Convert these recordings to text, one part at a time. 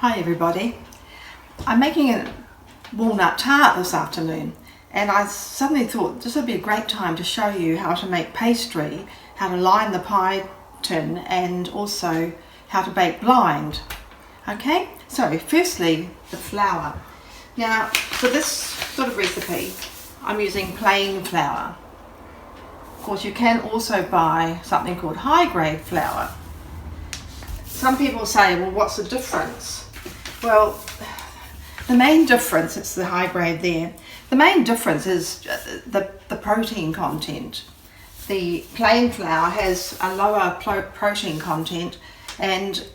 Hi everybody. I'm making a walnut tart this afternoon, and I suddenly thought this would be a great time to show you how to make pastry, how to line the pie tin, and also how to bake blind. Okay, so firstly the flour. Now for this sort of recipe I'm using plain flour. Of course you can also buy something called high grade flour. Some people say, well, what's the difference? Well, the main difference, it's the high grade there, the main difference is the protein content. The plain flour has a lower protein content, and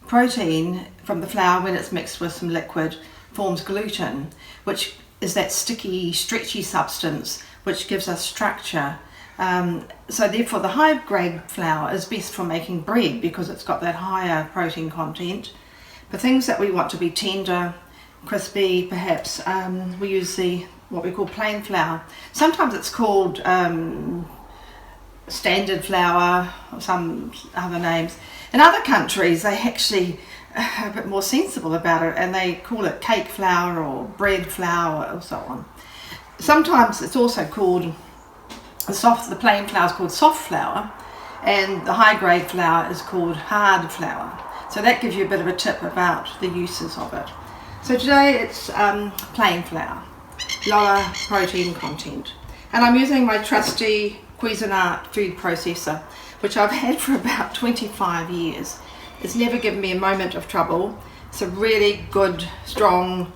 protein from the flour, when it's mixed with some liquid, forms gluten, which is that sticky, stretchy substance which gives us structure. So therefore the high grade flour is best for making bread because it's got that higher protein content. For things that we want to be tender, crispy, perhaps we use what we call plain flour. Sometimes it's called standard flour or some other names. In other countries they actually are a bit more sensible about it and they call it cake flour or bread flour or so on. Sometimes it's also called the plain flour is called soft flour, and the high grade flour is called hard flour. So that gives you a bit of a tip about the uses of it. So today it's plain flour, lower protein content. And I'm using my trusty Cuisinart food processor, which I've had for about 25 years. It's never given me a moment of trouble. It's a really good, strong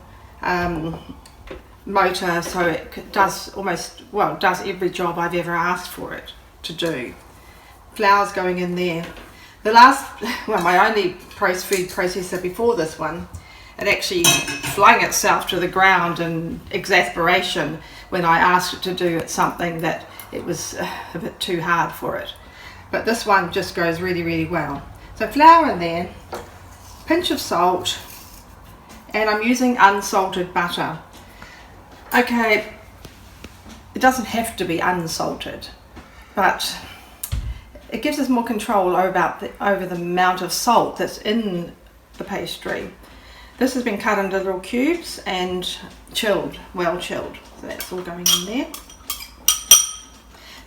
motor, so it does does every job I've ever asked for it to do. Flour's going in there. My only food processor before this one, it actually flung itself to the ground in exasperation when I asked it to do something that it was a bit too hard for it. But this one just goes really, really well. So flour in there, pinch of salt, and I'm using unsalted butter. Okay, it doesn't have to be unsalted, but it gives us more control over the amount of salt that's in the pastry. This has been cut into little cubes and chilled, well chilled, so that's all going in there.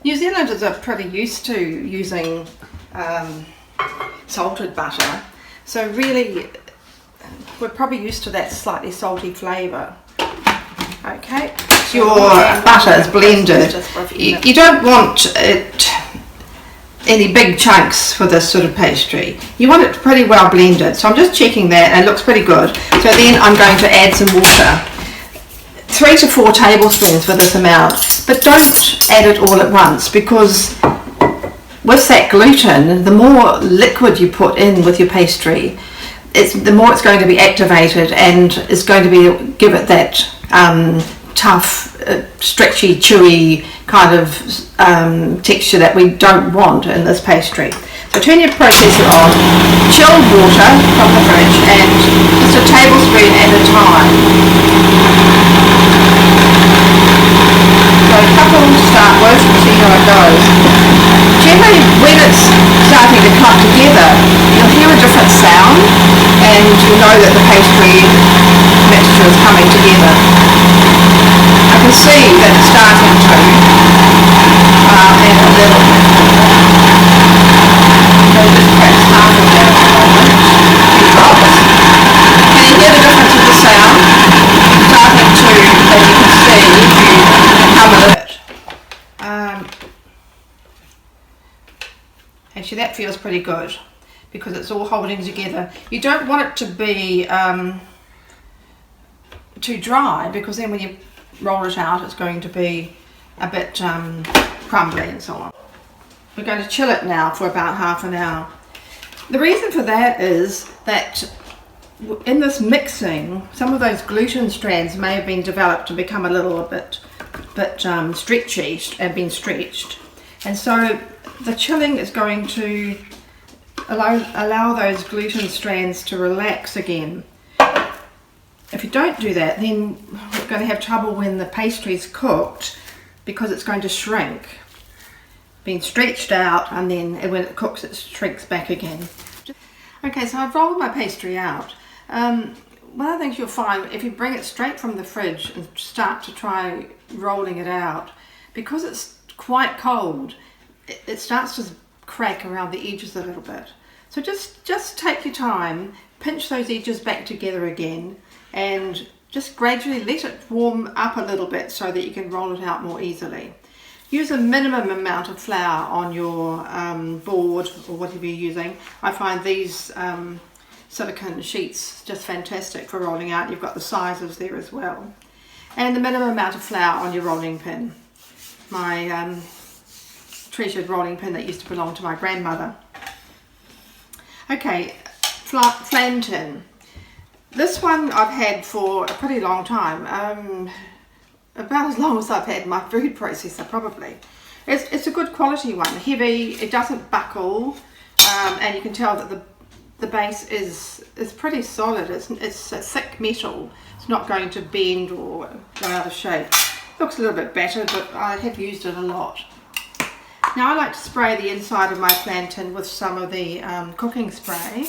New Zealanders are pretty used to using salted butter, so really we're probably used to that slightly salty flavour. Okay, your butter is blended. You don't want any big chunks for this sort of pastry. You want it pretty well blended. So I'm just checking that, and it looks pretty good. So then I'm going to add some water. 3 to 4 tablespoons for this amount, but don't add it all at once, because with that gluten, the more liquid you put in with your pastry, the more it's going to be activated and it's going to give it that tough, stretchy, chewy kind of texture that we don't want in this pastry. So turn your processor on, chilled water from the fridge, and just a tablespoon at a time. So a couple to start with and see how it goes. Generally when it's starting to clump together, you'll hear a different sound and you'll know that the pastry mixture is coming together. I can see that it's starting to add a little bit. So just perhaps half of that at the moment. Can you hear the difference in the sound? Starting to, as you can see, come a little bit. Actually that feels pretty good because it's all holding together. You don't want it to be too dry, because then when you roll it out it's going to be a bit crumbly and so on. We're going to chill it now for about half an hour. The reason for that is that in this mixing, some of those gluten strands may have been developed and become a little bit stretchy and been stretched, and so the chilling is going to allow those gluten strands to relax again. If you don't do that, then we're going to have trouble when the pastry's cooked, because it's going to shrink, being stretched out, and then when it cooks it shrinks back again. Okay, so I've rolled my pastry out. One of the things you'll find if you bring it straight from the fridge and start to try rolling it out, because it's quite cold, it starts to crack around the edges a little bit. So just take your time, pinch those edges back together again, and just gradually let it warm up a little bit so that you can roll it out more easily. Use a minimum amount of flour on your board or whatever you're using. I find these silicone sheets just fantastic for rolling out. You've got the sizes there as well. And the minimum amount of flour on your rolling pin. My treasured rolling pin that used to belong to my grandmother. Okay, flan tin. This one I've had for a pretty long time, about as long as I've had my food processor probably. It's a good quality one, heavy, it doesn't buckle, and you can tell that the base is pretty solid. It's a thick metal, it's not going to bend or go out of shape. Looks a little bit battered, but I have used it a lot. Now I like to spray the inside of my flan tin with some of the cooking spray,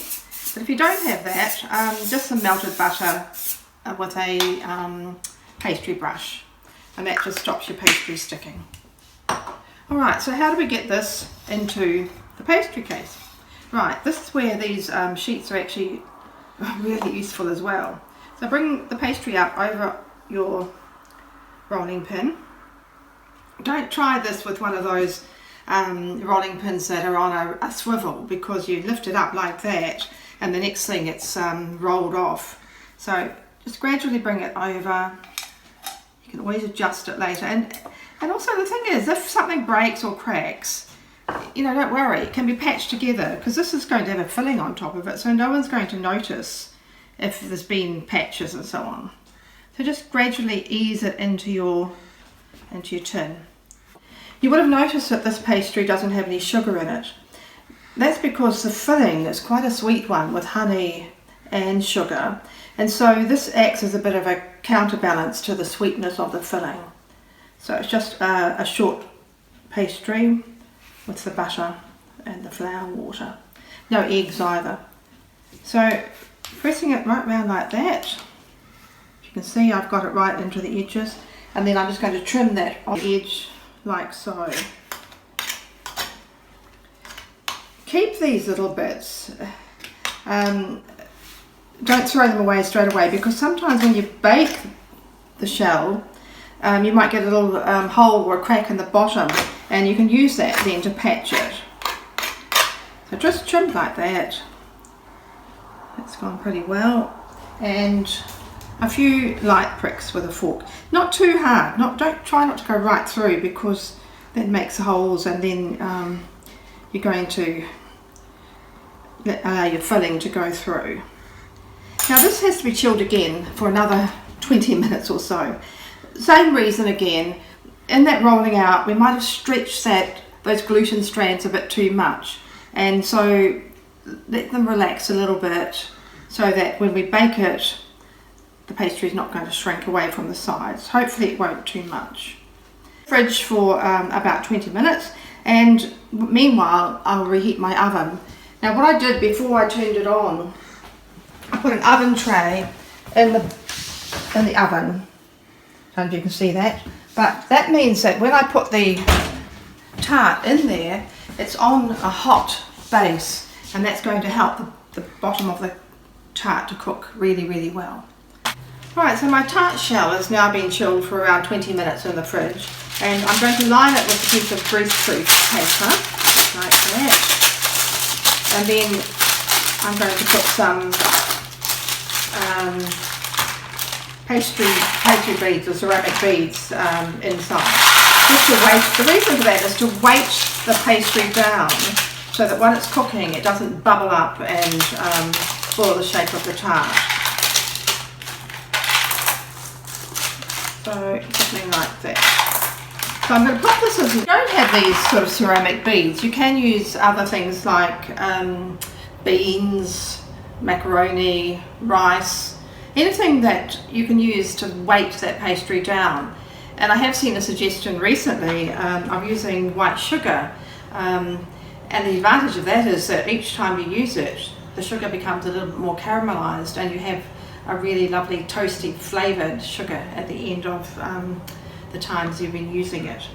but if you don't have that, just some melted butter with a pastry brush, and that just stops your pastry sticking. Alright, so how do we get this into the pastry case? Right, this is where these sheets are actually really useful as well. So bring the pastry up over your rolling pin. Don't try this with one of those rolling pins that are on a swivel, because you lift it up like that and the next thing it's rolled off. So just gradually bring it over. You can always adjust it later, and also the thing is, if something breaks or cracks, you know, don't worry, it can be patched together, because this is going to have a filling on top of it, so no one's going to notice if there's been patches and so on. So just gradually ease it into your tin. You would have noticed that this pastry doesn't have any sugar in it. That's because the filling is quite a sweet one with honey and sugar, and so this acts as a bit of a counterbalance to the sweetness of the filling. So it's just a short pastry with the butter and the flour water. No eggs either. So pressing it right round like that, you can see I've got it right into the edges, and then I'm just going to trim that on the edge like so. Keep these little bits, don't throw them away straight away, because sometimes when you bake the shell you might get a little hole or a crack in the bottom, and you can use that then to patch it. So just trim like that. That's gone pretty well, and a few light pricks with a fork, not too hard. Try not to go right through, because that makes holes, and then you're going to allow your filling to go through. Now this has to be chilled again for another 20 minutes or so. Same reason again, in that rolling out we might have stretched those gluten strands a bit too much, and so let them relax a little bit so that when we bake it, the pastry is not going to shrink away from the sides. Hopefully it won't too much. Fridge for about 20 minutes, and meanwhile I'll reheat my oven. Now what I did before I turned it on, I put an oven tray in the oven. I don't know if you can see that, but that means that when I put the tart in there, it's on a hot base, and that's going to help the bottom of the tart to cook really, really well. Right, so my tart shell has now been chilled for around 20 minutes in the fridge, and I'm going to line it with a piece of greaseproof paper, like that. And then I'm going to put some pastry beads or ceramic beads inside. Just to weight, the reason for that is to weight the pastry down so that when it's cooking it doesn't bubble up and spoil the shape of the tart. So something like that. So I'm going to pop this as, you don't have these sort of ceramic beads, you can use other things like beans, macaroni, rice, anything that you can use to weight that pastry down. And I have seen a suggestion recently of using white sugar, and the advantage of that is that each time you use it, the sugar becomes a little bit more caramelized, and you have a really lovely toasty flavored sugar at the end of the times you've been using it.